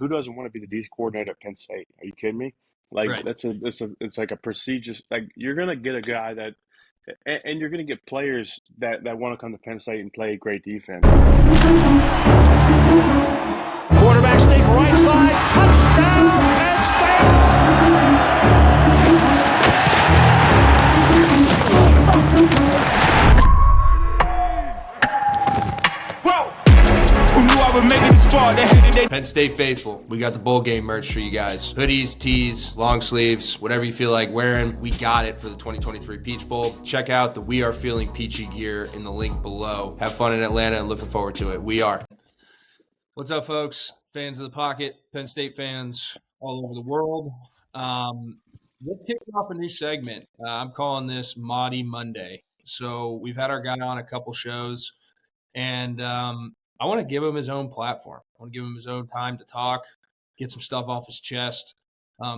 who doesn't want to be the D coordinator at Penn State? Are you kidding me? Like Right. it's like a prestigious, like you're gonna get a guy that, and you're gonna get players that want to come to Penn State and play great defense. Quarterback sneak right side, touchdown Penn State! Penn State faithful, we got the bowl game merch for you guys. Hoodies, tees, long sleeves, whatever you feel like wearing, we got it for the 2023 Peach Bowl. Check out the We Are Feeling Peachy gear in the link below. Have fun in Atlanta and looking forward to it. We are. What's up, folks? Fans of the Pocket, Penn State fans all over the world. We're kicking off a new segment. I'm calling this Mauti Monday. So we've had our guy on a couple shows, and I want to give him his own platform. I want to give him his own time to talk, get some stuff off his chest.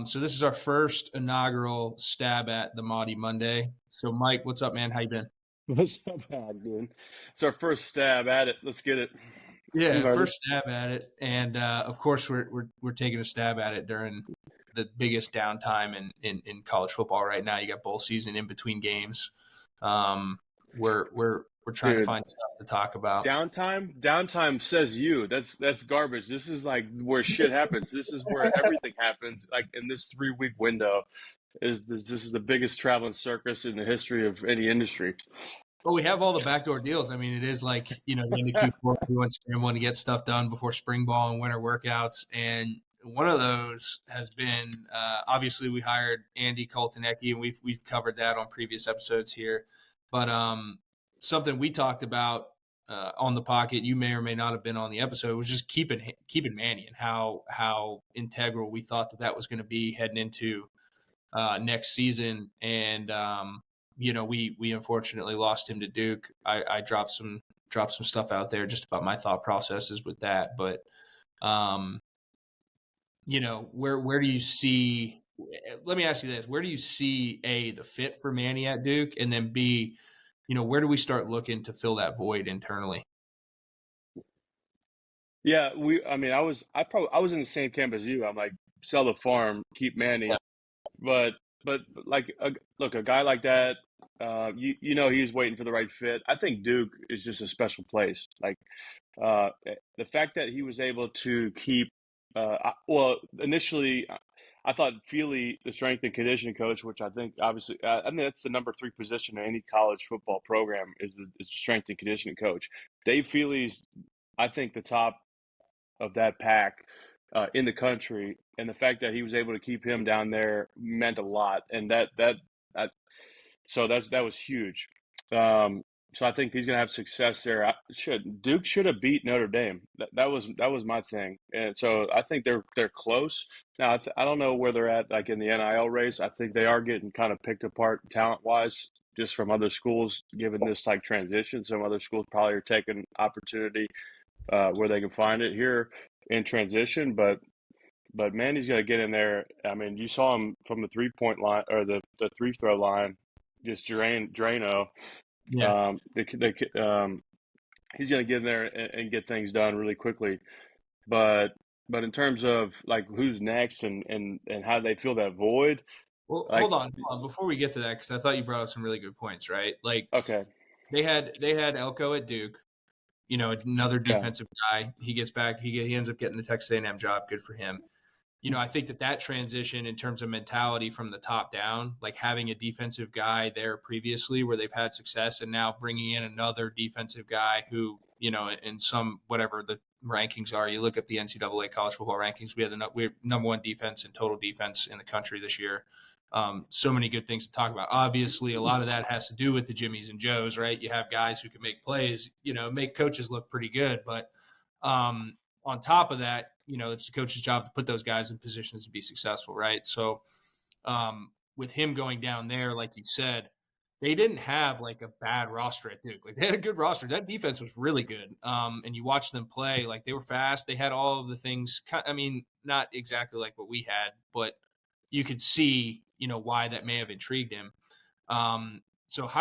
So this is our first inaugural stab at the Mauti Monday. So, Mike, what's up, man? How you been? What's up, bad, dude? It's our first stab at it. Let's get it. Yeah, first stab at it, and of course we're taking a stab at it during the biggest downtime in college football right now. You got bowl season in between games. We're trying to find stuff to talk about. Downtime says you. That's garbage. This is like where shit happens. This is where everything happens. Like in this 3-week window, this is the biggest traveling circus in the history of any industry. Well, we have all the backdoor deals. I mean, it is like, the end of Q4, everyone's scrambling to get stuff done before spring ball and winter workouts. And one of those has been, obviously we hired Andy Coltonecki, and we've covered that on previous episodes here. But something we talked about on the Pocket, you may or may not have been on the episode, was just keeping Manny and how integral we thought that was going to be heading into next season. And, we unfortunately lost him to Duke. I dropped some stuff out there just about my thought processes with that. But, where do you see – let me ask you this. Where do you see, A, the fit for Manny at Duke, and then B, where do we start looking to fill that void internally? Yeah, I was in the same camp as you. I'm like, sell the farm, keep Manny. Yeah. But like, look, a guy like that, he's waiting for the right fit. I think Duke is just a special place. Like, the fact that he was able to keep, initially, I thought Feeley, the strength and conditioning coach, which I think obviously, that's the number 3 position in any college football program is the strength and conditioning coach. Dave Feeley's, I think, the top of that pack in the country, and the fact that he was able to keep him down there meant a lot, and that was huge. So I think he's going to have success there. Duke should have beat Notre Dame. That was my thing, and so I think they're close. Now I don't know where they're at, like in the NIL race. I think they are getting kind of picked apart talent wise, just from other schools, given this like transition. Some other schools probably are taking opportunity where they can find it here in transition, but Manny's got to get in there. I mean, you saw him from the 3-point line or the free throw line, just Drano. Yeah. He's going to get in there and get things done really quickly. But in terms of like who's next and how they fill that void. Well, hold on. Before we get to that, because I thought you brought up some really good points, right? Like, okay, they had Elko at Duke, another defensive guy. He gets back. He ends up getting the Texas A&M job. Good for him. I think that transition in terms of mentality from the top down, like having a defensive guy there previously where they've had success, and now bringing in another defensive guy who, in some, whatever the rankings are, you look at the NCAA college football rankings, we have number 1 defense in total defense in the country this year. So many good things to talk about. Obviously, a lot of that has to do with the Jimmies and Joes, right? You have guys who can make plays, make coaches look pretty good. But on top of that, it's the coach's job to put those guys in positions to be successful, right? So with him going down there, like you said, they didn't have like a bad roster at Duke. Like, they had a good roster. That defense was really good. And you watch them play, like they were fast. They had all of the things. I mean, not exactly like what we had, but you could see, why that may have intrigued him. So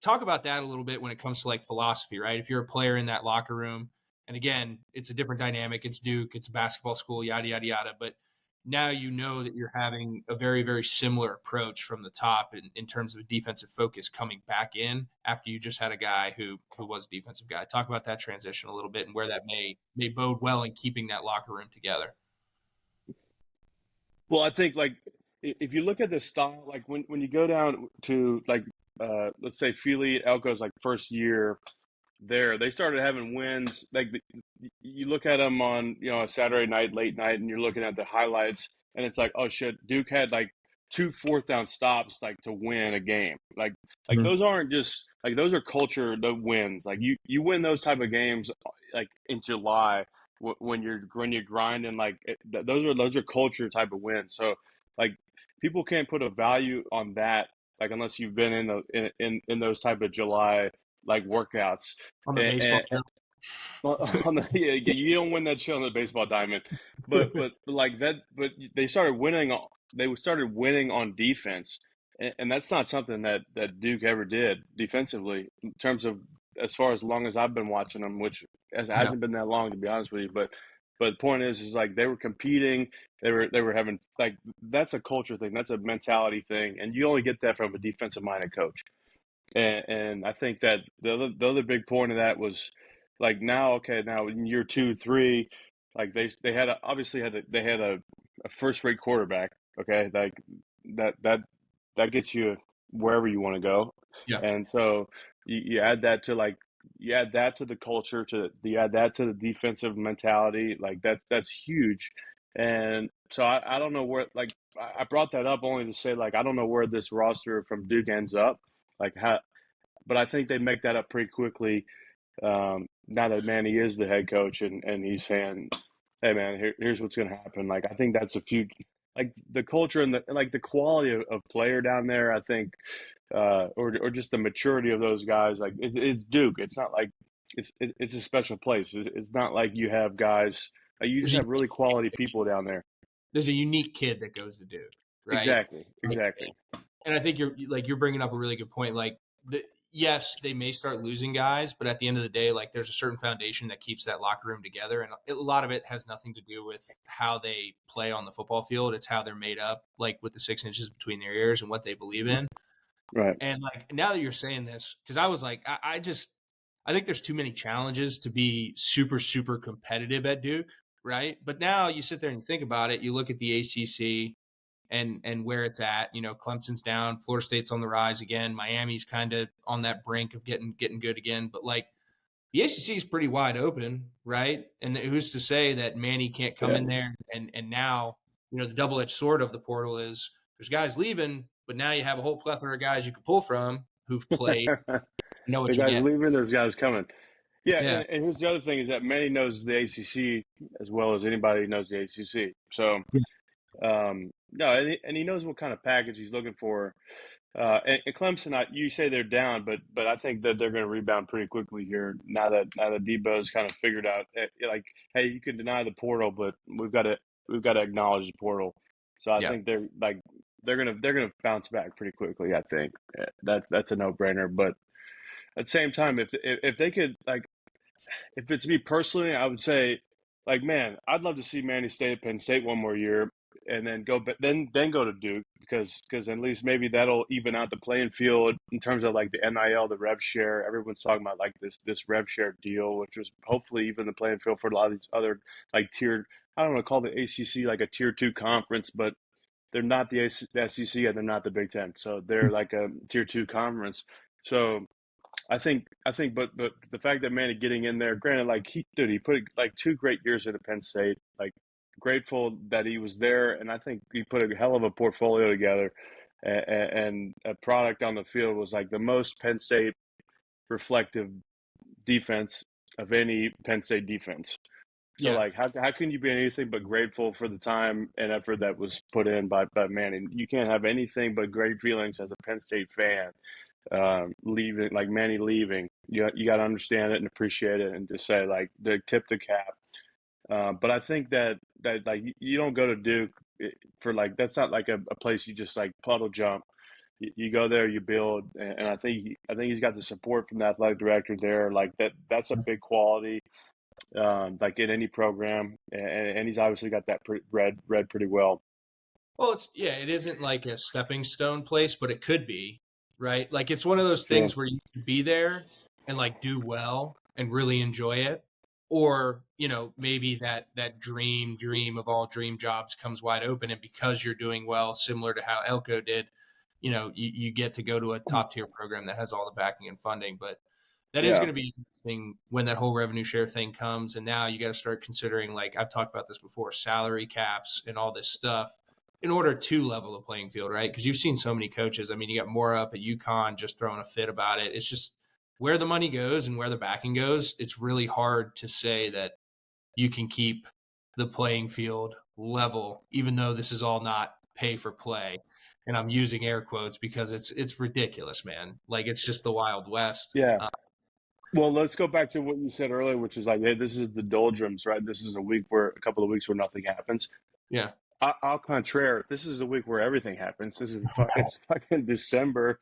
talk about that a little bit when it comes to like philosophy, right? If you're a player in that locker room, And again, it's a different dynamic. It's Duke, it's a basketball school, yada, yada, yada. But now you know that you're having a very, very similar approach from the top in terms of defensive focus coming back in after you just had a guy who was a defensive guy. Talk about that transition a little bit and where that may bode well in keeping that locker room together. Well, I think like if you look at the style, like when you go down to like let's say Feeley Elko's like first year there, they started having wins. Like you look at them on a Saturday night, late night, and you're looking at the highlights, and it's like, oh shit, Duke had like 2 4th-down stops like to win a game. Like those aren't just like those are culture the wins. Like you win those type of games like in July when you're grinding like those are culture type of wins. So like people can't put a value on that like unless you've been in those type of July like workouts on the baseball you don't win that shit on the baseball diamond, but like that. But they started winning. They started winning on defense, and that's not something that Duke ever did defensively in terms of as far as long as I've been watching them, which hasn't been that long to be honest with you. But the point is like they were competing. They were having like that's a culture thing. That's a mentality thing, and you only get that from a defensive minded coach. And I think that the other big point of that was like now in year 2, 3, like they had a first rate quarterback. Okay, like that gets you wherever you want to go. Yeah. And so you add that to the culture, you add that to the defensive mentality. Like that's huge. And so I don't know where like I brought that up only to say like I don't know where this roster from Duke ends up. Like how, but I think they make that up pretty quickly now that Manny is the head coach and he's saying, "Hey man, here's what's going to happen." Like I think that's a few, like the culture and the quality of player down there. I think, or just the maturity of those guys. Like it's Duke. It's not like it's a special place. It's not like you have guys. You just have really quality people down there. There's a unique kid that goes to Duke, right? Exactly. And I think you're bringing up a really good point. Like yes, they may start losing guys, but at the end of the day, like there's a certain foundation that keeps that locker room together. And a lot of it has nothing to do with how they play on the football field. It's how they're made up, like with the 6 inches between their ears and what they believe in. Right. And like, now that you're saying this, because I was like, I think there's too many challenges to be super, super competitive at Duke. Right. But now you sit there and you think about it, you look at the ACC and where it's at. Clemson's down, Florida State's on the rise again, Miami's kind of on that brink of getting good again. But like the ACC is pretty wide open, right? And who's to say that Manny can't come in there and now, the double-edged sword of the portal is there's guys leaving, but now you have a whole plethora of guys you can pull from who've played. Know what the guys leaving, there's guys coming. Yeah. And here's the other thing is that Manny knows the ACC as well as anybody knows the ACC. So, no, and he knows what kind of package he's looking for. And Clemson, you say they're down, but I think that they're going to rebound pretty quickly here now that Debo's kind of figured out, like, hey, you can deny the portal, but we've got to acknowledge the portal. So I think they're gonna bounce back pretty quickly. I think that's a no-brainer. But at the same time, if they could, like, if it's me personally, I would say, like, man, I'd love to see Manny stay at Penn State one more year and then go to Duke because at least maybe that'll even out the playing field in terms of like the NIL, the rev share. Everyone's talking about like this rev share deal, which was hopefully even the playing field for a lot of these other like tiered. I don't want to call the ACC like a tier 2 conference, but they're not the SEC and they're not the Big Ten, so they're like a tier 2 conference. So I think, but the fact that Manny getting in there, granted, like he put like 2 great years into Penn State. Like, grateful that he was there, and I think he put a hell of a portfolio together, and a product on the field was like the most Penn State reflective defense of any Penn State defense. So like, how can you be anything but grateful for the time and effort that was put in by Manny? You can't have anything but great feelings as a Penn State fan. Leaving, like Manny leaving, you got to understand it and appreciate it, and just say like the tip the cap. But I think that like you don't go to Duke for like that's not like a place you just like puddle jump. You go there, you build, and I think he's got the support from the athletic director there. Like that's a big quality. like in any program, and he's obviously got that read pretty well. Well, it isn't like a stepping stone place, but it could be, right? Like it's one of those Sure. things where you could be there and like do well and really enjoy it. Or, maybe that dream of all dream jobs comes wide open. And because you're doing well, similar to how Elko did, you get to go to a top tier program that has all the backing and funding. But that is going to be interesting when that whole revenue share thing comes. And now you got to start considering, like I've talked about this before, salary caps and all this stuff in order to level the playing field, right? Because you've seen so many coaches. I mean, you got more up at UConn just throwing a fit about it. It's just where the money goes and where the backing goes. It's really hard to say that you can keep the playing field level, even though this is all not pay for play. And I'm using air quotes because it's ridiculous, man. Like it's just the Wild West. Yeah. Well, let's go back to what you said earlier, which is like, hey, this is the doldrums, right? This is a couple of weeks where nothing happens. Yeah. Au contraire, this is the week where everything happens. It's fucking December.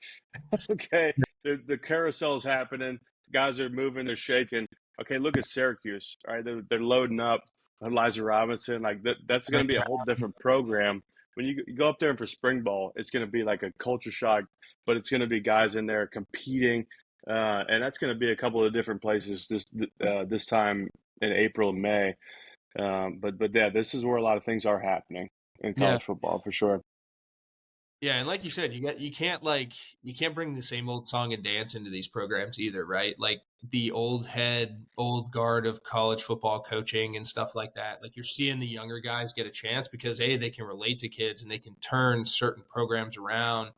Okay, the carousel's happening. Guys are moving, they're shaking. Okay, look at Syracuse. All right, they're loading up. Elijah Robinson, like that's going to be a whole different program. When you go up there for spring ball, it's going to be like a culture shock, but it's going to be guys in there competing, and that's going to be a couple of different places this time in April and May. But yeah, this is where a lot of things are happening in college football for sure. Yeah, and like you said, you can't bring the same old song and dance into these programs either, right? Like the old guard of college football coaching and stuff like that. Like you're seeing the younger guys get a chance because they can relate to kids and they can turn certain programs around.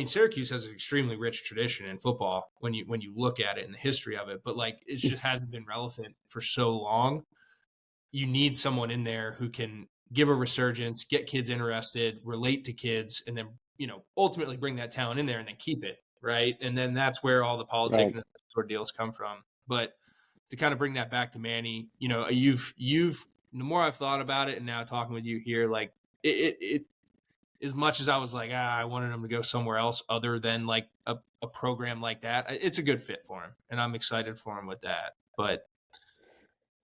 Syracuse has an extremely rich tradition in football when you look at it and the history of it, but like it just hasn't been relevant for so long. You need someone in there who can give a resurgence, get kids interested, relate to kids, and then, ultimately bring that talent in there and then keep it, right? And then that's where all the politics and the deals come from. But to kind of bring that back to Manny, you've the more I've thought about it and now talking with you here, like it as much as I was like, I wanted him to go somewhere else other than like a program like that, it's a good fit for him. And I'm excited for him with that. But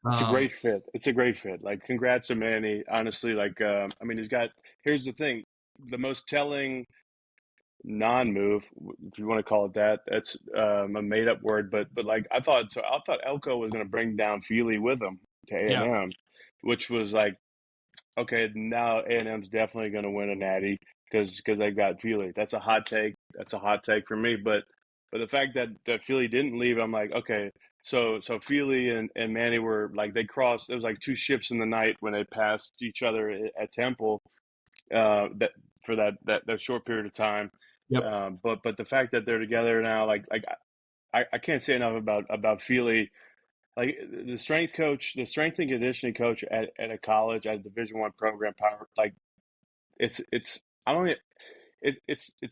it's a great fit. It's a great fit. Like, congrats to Manny. Honestly, like, here's the thing. The most telling non-move, if you want to call it that, that's a made-up word. But like, I thought Elko was going to bring down Feeley with him to A&M, which was like, okay, now A&M's definitely going to win a natty because they got Feeley. That's a hot take. That's a hot take for me. But the fact that Feeley didn't leave, I'm like, okay. So Feeley and Manny were like, they crossed. It was like two ships in the night when they passed each other at Temple. That for that short period of time. Yep. But the fact that they're together now, like I can't say enough about Feeley. Like the strength and conditioning coach at a college, at a Division I program, power, like it's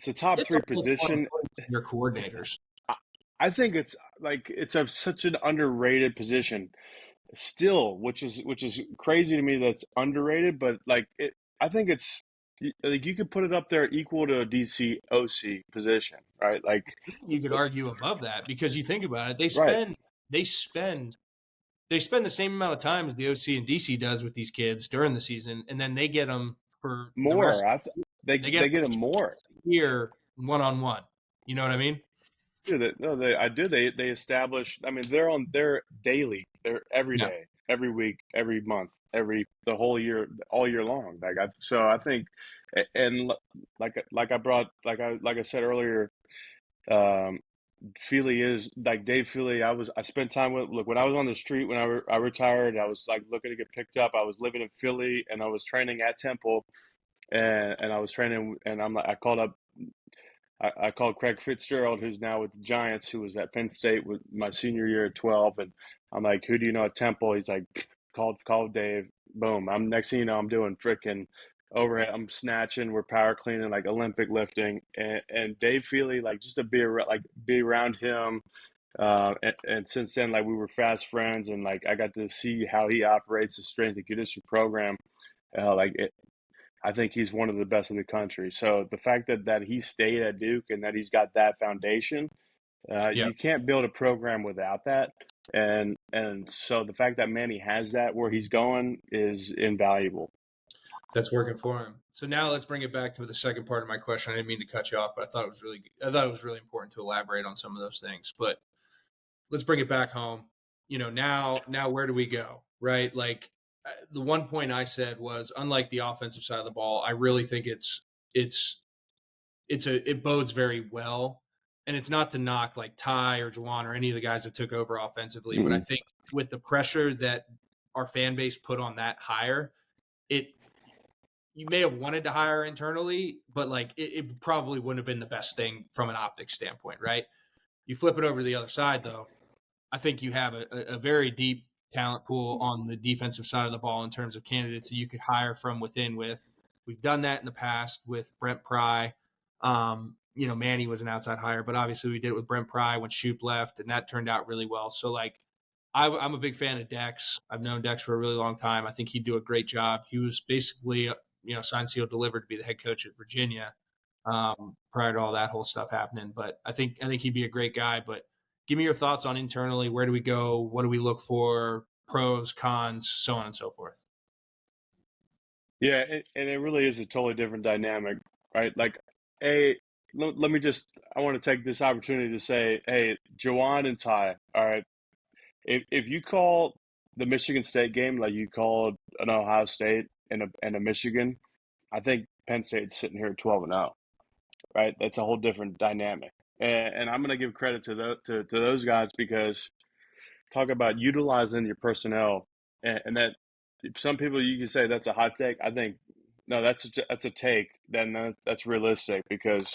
a top three position. Your coordinators. I think it's such an underrated position still, which is crazy to me that's underrated. But like I think it's like you could put it up there equal to a DC OC position, right? Like you could argue above that because you think about it, they spend the same amount of time as the OC and DC does with these kids during the season, and then they get them for more. They get them more here one-on-one. You know what I mean? I do. They establish. I mean, they're daily. They're every day, every week, every month, the whole year, all year long. I think, and like I said earlier, Feeley is like Dave Feeley. I spent time with. Look, when I was on the street when I retired, I was like looking to get picked up. I was living in Philly and I was training at Temple, and I was training. And I called up. I called Craig Fitzgerald, who's now with the Giants, who was at Penn State with my senior year at 12. And I'm like, who do you know at Temple? He's like, call Dave. Boom. Next thing you know, I'm doing freaking overhead. I'm snatching. We're power cleaning, like Olympic lifting. And Dave Feeley, like just to be around him. And since then, like we were fast friends, and like I got to see how he operates the strength and conditioning program. I think he's one of the best in the country. So the fact that he stayed at Duke and that he's got that foundation, you can't build a program without that. And so the fact that Manny has that where he's going is invaluable. That's working for him. So now let's bring it back to the second part of my question. I didn't mean to cut you off, but I thought it was really important to elaborate on some of those things. But let's bring it back home. Now where do we go? Right? Like the one point I said was, unlike the offensive side of the ball, I really think it bodes very well. And it's not to knock like Ty or Juwan or any of the guys that took over offensively, but I think with the pressure that our fan base put on that hire, you may have wanted to hire internally, but like it probably wouldn't have been the best thing from an optics standpoint, right? You flip it over to the other side, though. I think you have a very deep talent pool on the defensive side of the ball in terms of candidates that you could hire from within. We've done that in the past with Brent Pry. Manny was an outside hire, but obviously we did it with Brent Pry when Shoop left, and that turned out really well. So like, I'm a big fan of Dex. I've known Dex for a really long time. I think he'd do a great job. He was basically, signed, sealed, delivered to be the head coach at Virginia prior to all that whole stuff happening. But I think he'd be a great guy. But give me your thoughts on internally. Where do we go? What do we look for? Pros, cons, so on and so forth. Yeah, and it really is a totally different dynamic, right? Like, let me I want to take this opportunity to say, hey, Juwan and Ty, all right, if you call the Michigan State game like you called an Ohio State and a Michigan, I think Penn State's sitting here 12-0, right? That's a whole different dynamic. And I'm going to give credit to those guys because talk about utilizing your personnel, and that some people you can say that's a hot take. I think no, that's a take. Then that's realistic because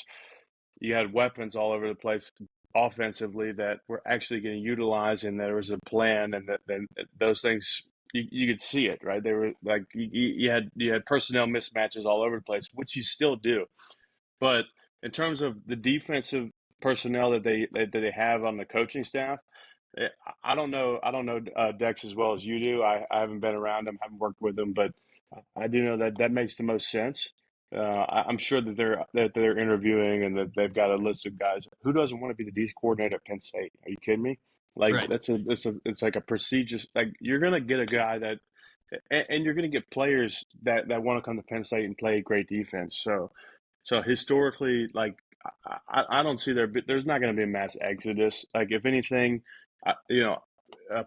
you had weapons all over the place offensively that were actually getting utilized, and there was a plan, and that then those things you could see it, right? They were like you had personnel mismatches all over the place, which you still do, but in terms of the defensive personnel that they have on the coaching staff, I don't know Dex as well as you do. I haven't been around him, haven't worked with him, but I do know that makes the most sense. I'm sure that they're interviewing and that they've got a list of guys. Who doesn't want to be the D coordinator at Penn State? Are you kidding me? Like Right. It's like a prestigious, like you're gonna get a guy that, and you're gonna get players that want to come to Penn State and play great defense. So historically, like I don't see there's not going to be a mass exodus. Like if anything,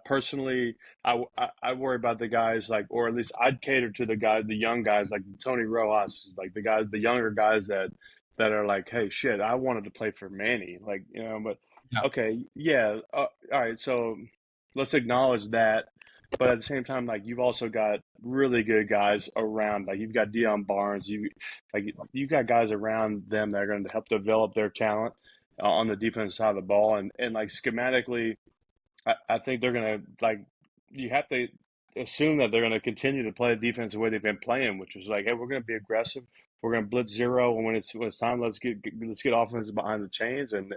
personally, I worry about the guys like, or at least I'd cater to the young guys like Tony Rojas, like the younger guys that are like, hey, shit, I wanted to play for Manny, like but Yeah. okay, yeah, all right, so let's acknowledge that. But at the same time, like you've also got really good guys around. Like you've got Deion Barnes. You've got guys around them that are going to help develop their talent on the defensive side of the ball. And like schematically, I think they're going to like you have to assume that they're going to continue to play the defense the way they've been playing, which is like, hey, we're going to be aggressive. We're going to blitz zero, and when it's time, let's get offense behind the chains and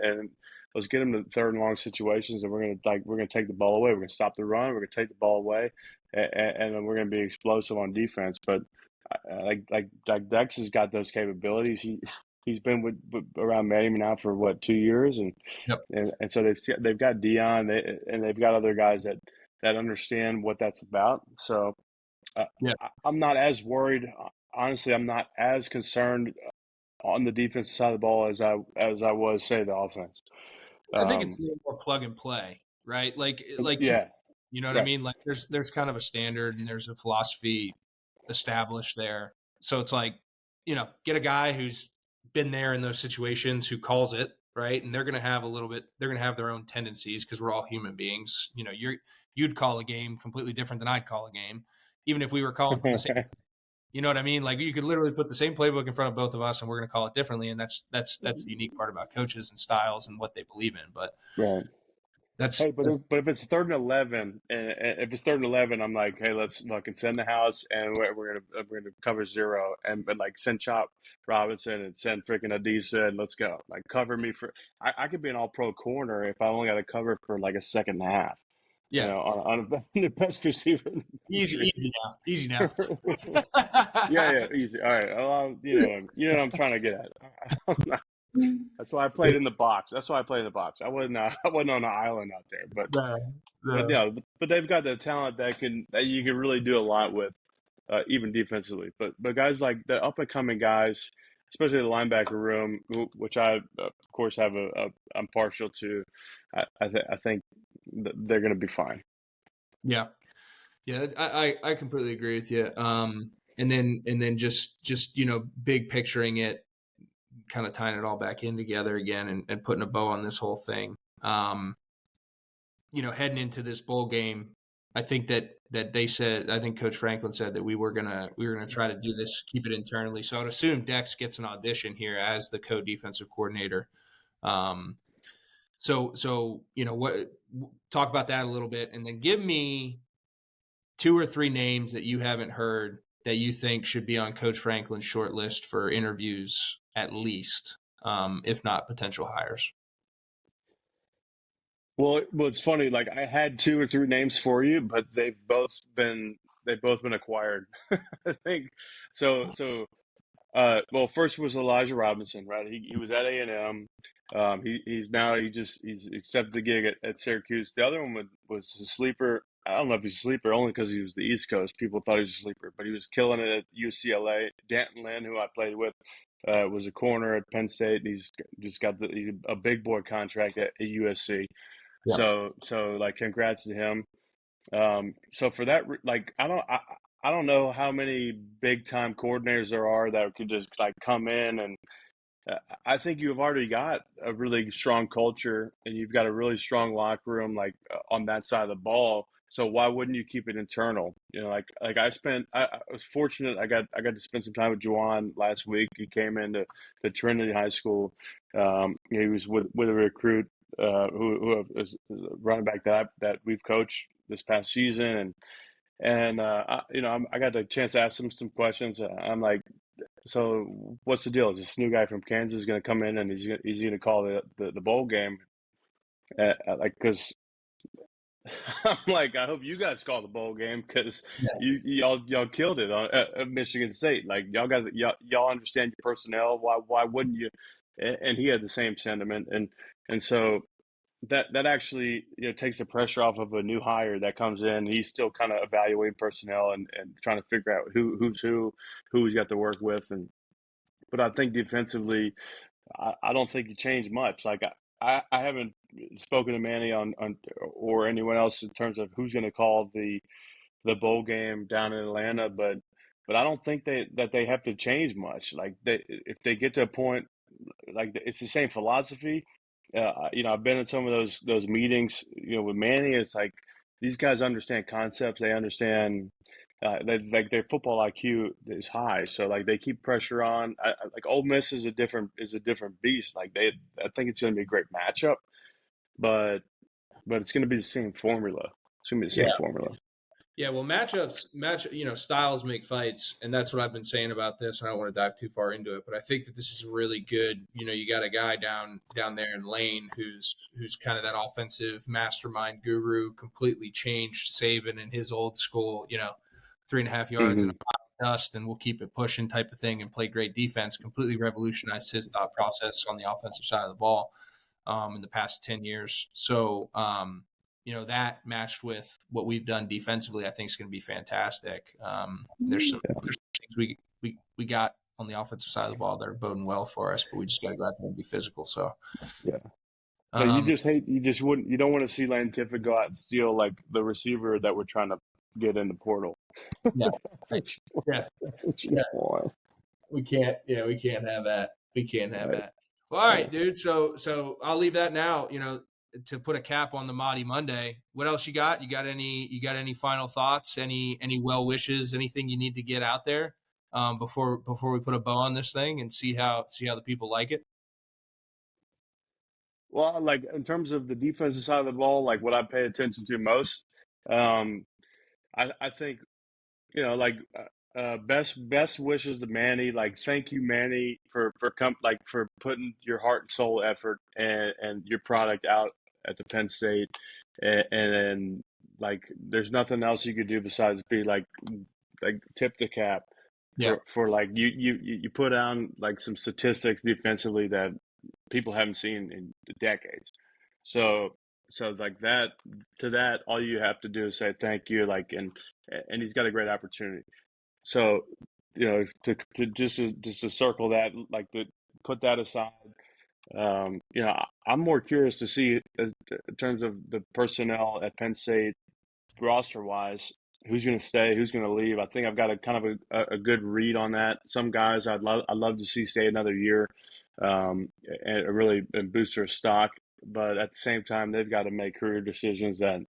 let's get them to third and long situations, and we're gonna take the ball away. We're gonna stop the run. We're gonna take the ball away, and then we're gonna be explosive on defense. But like Dex has got those capabilities. He's been with around Manny now for what 2 years, and Yep. and so they've got Dion, and they've got other guys that understand what that's about. So Yeah. I'm not as worried. Honestly, I'm not as concerned on the defensive side of the ball as I was, say, the offense. I think it's a little more plug and play, right? Like Yeah, you know what I mean? Like there's kind of a standard and there's a philosophy established there. So it's like, get a guy who's been there in those situations, who calls it, right? And they're going to have their own tendencies because we're all human beings. You'd call a game completely different than I'd call a game, even if we were calling from the same. You know what I mean? Like you could literally put the same playbook in front of both of us, and we're going to call it differently. And that's the unique part about coaches and styles and what they believe in. But right. That's hey, but if it's 3rd and 11, and if it's 3rd and 11, I'm like, hey, let's fucking send the house, and we're gonna cover zero, but like send Chop Robinson and send freaking Adisa, and let's go. Like cover me for. I could be an All-Pro corner if I only got to cover for like a second and a half. yeah. On the best receiver. Easy now. Yeah, easy. All right. Well, you know what I'm trying to get at. That's why I played in the box. That's why I played in the box. I wasn't on an island out there, but they've got the talent that you can really do a lot with, even defensively. But guys like the up and coming guys, especially the linebacker room, which I of course I'm partial to. I think they're going to be fine. Yeah, yeah, I completely agree with you. And then just big picturing it, kind of tying it all back in together again and putting a bow on this whole thing. Heading into this bowl game, I think that they said, I think Coach Franklin said that we were gonna try to do this, keep it internally. So I'd assume Dex gets an audition here as the co-defensive coordinator. So talk about that a little bit, and then give me 2 or 3 names that you haven't heard that you think should be on Coach Franklin's short list for interviews, at least, if not potential hires. Well, it's funny. Like I had 2 or 3 names for you, but they've both been acquired. I think so. Well, first was Elijah Robinson, right? He was at A&M. He's accepted the gig at Syracuse. The other one was a sleeper. I don't know if he's a sleeper only because he was the East Coast. People thought he was a sleeper, but he was killing it at UCLA. Danton Lynn, who I played with, was a corner at Penn State, and he's just got a big boy contract at USC. Yeah. So like, congrats to him. So for that, like, I don't know how many big time coordinators there are that could just like come in, and I think you've already got a really strong culture and you've got a really strong locker room, like on that side of the ball. So why wouldn't you keep it internal? Like I was fortunate. I got to spend some time with Juwan last week. He came into the Trinity High School. He was with a recruit who is a running back that we've coached this past season, and I got the chance to ask him some questions. I'm like, so what's the deal? Is this new guy from Kansas going to come in and he's going to call the bowl game? Like, because I'm like, I hope you guys call the bowl game because y'all killed it at Michigan State. Like y'all understand your personnel. Why wouldn't you? And he had the same sentiment, and so that actually takes the pressure off of a new hire that comes in. He's still kind of evaluating personnel and trying to figure out who he's got to work with. But I think defensively, I don't think it changed much. Like I haven't spoken to Manny on or anyone else in terms of who's going to call the bowl game down in Atlanta, but I don't think that they have to change much. Like if they get to a point, like it's the same philosophy. I've been in some of those meetings. With Manny, it's like these guys understand concepts. They understand. Like their football IQ is high, so like they keep pressure on. Like Ole Miss is a different beast. Like I think it's going to be a great matchup, but it's going to be the same formula. It's going to be the same formula. Yeah, well, styles make fights, and that's what I've been saying about this. And I don't want to dive too far into it, but I think that this is really good. You got a guy down there in Lane who's kind of that offensive mastermind guru, completely changed Saban in his old school, 3.5 yards in a pot of dust, and we'll keep it pushing type of thing, and play great defense. Completely revolutionized his thought process on the offensive side of the ball in the past 10 years. So, that matched with what we've done defensively, I think is going to be fantastic. There's some things we got on the offensive side of the ball that are boding well for us, but we just got to go out there and be physical. So, yeah. You don't want to see Lane Kiffin go out and steal like the receiver that we're trying to get in the portal. Yeah. That's what you want. We can't have that. We can't have that. Well, all right, dude. So I'll leave that now, to put a cap on the Mauti Monday. What else you got? You got any final thoughts? Any well wishes? Anything you need to get out there before we put a bow on this thing and see how the people like it? Well, like in terms of the defensive side of the ball, like what I pay attention to most, I think, best wishes to Manny. Like, thank you, Manny, for putting your heart and soul effort and your product out at the Penn State, and like there's nothing else you could do besides be like tip the cap for like you put on like some statistics defensively that people haven't seen in decades. So it's like that. To that, all you have to do is say thank you. Like, and he's got a great opportunity. So, to circle that, like, to put that aside. I'm more curious to see in terms of the personnel at Penn State roster wise, who's going to stay, who's going to leave. I think I've got a kind of a good read on that. Some guys I'd love to see stay another year, and really boost their stock. But at the same time, they've got to make career decisions that,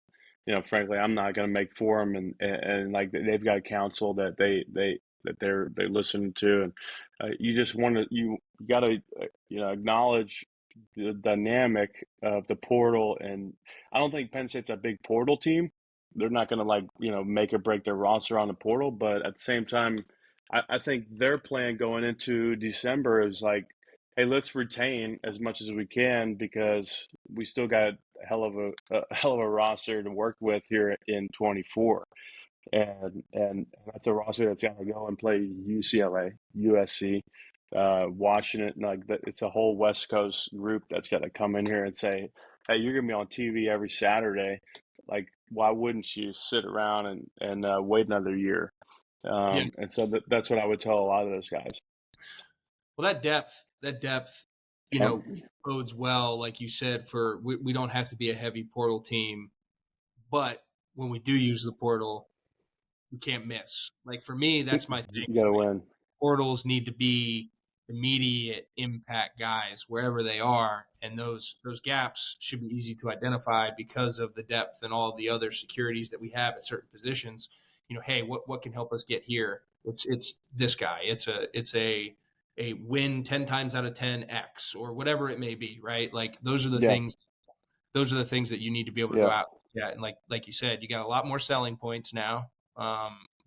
frankly, I'm not going to make for them, and like they've got counsel that they listen to, and you just want to you got to acknowledge the dynamic of the portal. And I don't think Penn State's a big portal team. They're not going to make or break their roster on the portal, but at the same time, I think their plan going into December is like, hey, let's retain as much as we can because we still got a hell of a roster to work with here in 24. And that's a roster that's got to go and play UCLA, USC, Washington. Like it's a whole West Coast group that's got to come in here and say, "Hey, you're gonna be on TV every Saturday. Like, why wouldn't you sit around and wait another year?" Yeah. And so that's what I would tell a lot of those guys. Well, that depth, bodes well, like you said. For we don't have to be a heavy portal team, but when we do use the portal, we can't miss. Like for me, that's my thing. You gotta win. Portals need to be immediate impact guys wherever they are, and those gaps should be easy to identify because of the depth and all the other securities that we have at certain positions. Hey, what can help us get here? It's this guy. It's a win 10 times out of 10 X or whatever it may be, right? Like those are the things. Those are the things that you need to be able to go out. Yeah, and like you said, you got a lot more selling points now,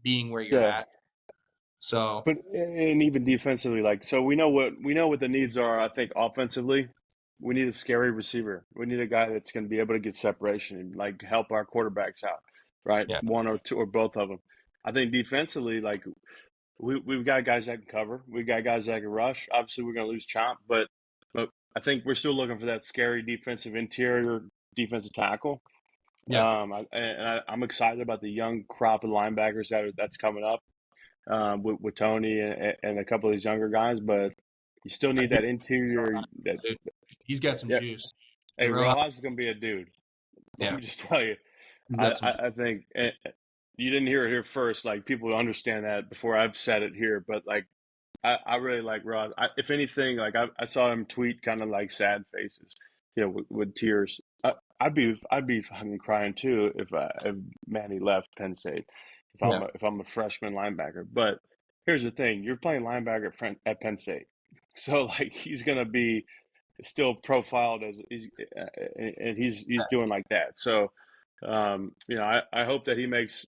being where you're at. So, but and even defensively, like, so we know what the needs are. I think offensively, we need a scary receiver. We need a guy that's going to be able to get separation and like help our quarterbacks out, right? Yeah. One or two or both of them. I think defensively, like we've got guys that can cover. We've got guys that can rush. Obviously, we're going to lose Chomp, but I think we're still looking for that scary defensive interior defensive tackle. Yeah. I'm excited about the young crop of linebackers that's coming up with Tony and a couple of these younger guys, but you still need that interior. He's got some juice. Hey, Rojas is going to be a dude. Yeah. Let me just tell you. I think you didn't hear it here first. Like, people understand that before I've said it here, but like, I really like Rojas. If anything, like I saw him tweet kind of like sad faces, with tears. I'd be fucking crying too if Manny left Penn State. If I'm a freshman linebacker. But here's the thing: you're playing linebacker at Penn State, so like he's gonna be still profiled as he's doing like that. So I hope that he makes.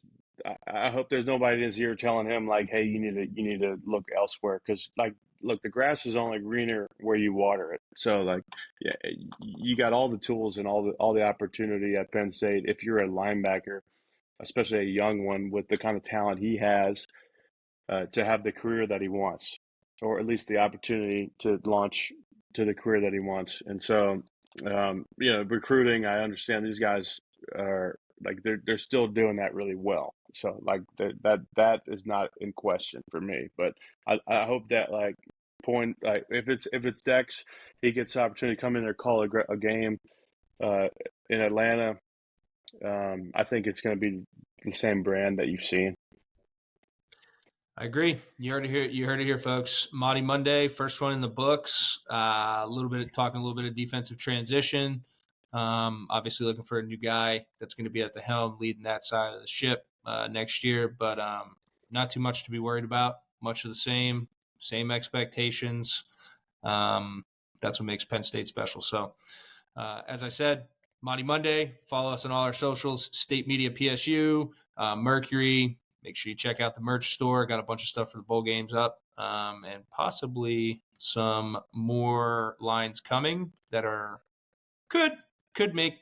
I hope there's nobody in his ear telling him like, hey, you need to look elsewhere, because like, look, the grass is only greener where you water it. So like, yeah, you got all the tools and all the opportunity at Penn State if you're a linebacker, especially a young one with the kind of talent he has, to have the career that he wants, or at least the opportunity to launch to the career that he wants. And so, recruiting, I understand these guys are like they're still doing that really well. So like that is not in question for me. But I hope that like if it's Dex, he gets the opportunity to come in there, call a game in Atlanta. I think it's going to be the same brand that you've seen. I agree. You heard it here, folks. Mauti Monday, first one in the books. Talking a little bit of defensive transition. Obviously looking for a new guy that's going to be at the helm, leading that side of the ship next year. But not too much to be worried about. Much of the same expectations. That's what makes Penn State special. So, as I said, Mauti Monday. Follow us on all our socials. State Media PSU, Mercury. Make sure you check out the merch store. Got a bunch of stuff for the bowl games up, and possibly some more lines coming that are could make,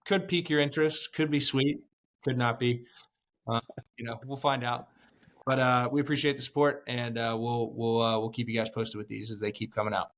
could pique your interest. Could be sweet. Could not be. We'll find out. But we appreciate the support, and we'll keep you guys posted with these as they keep coming out.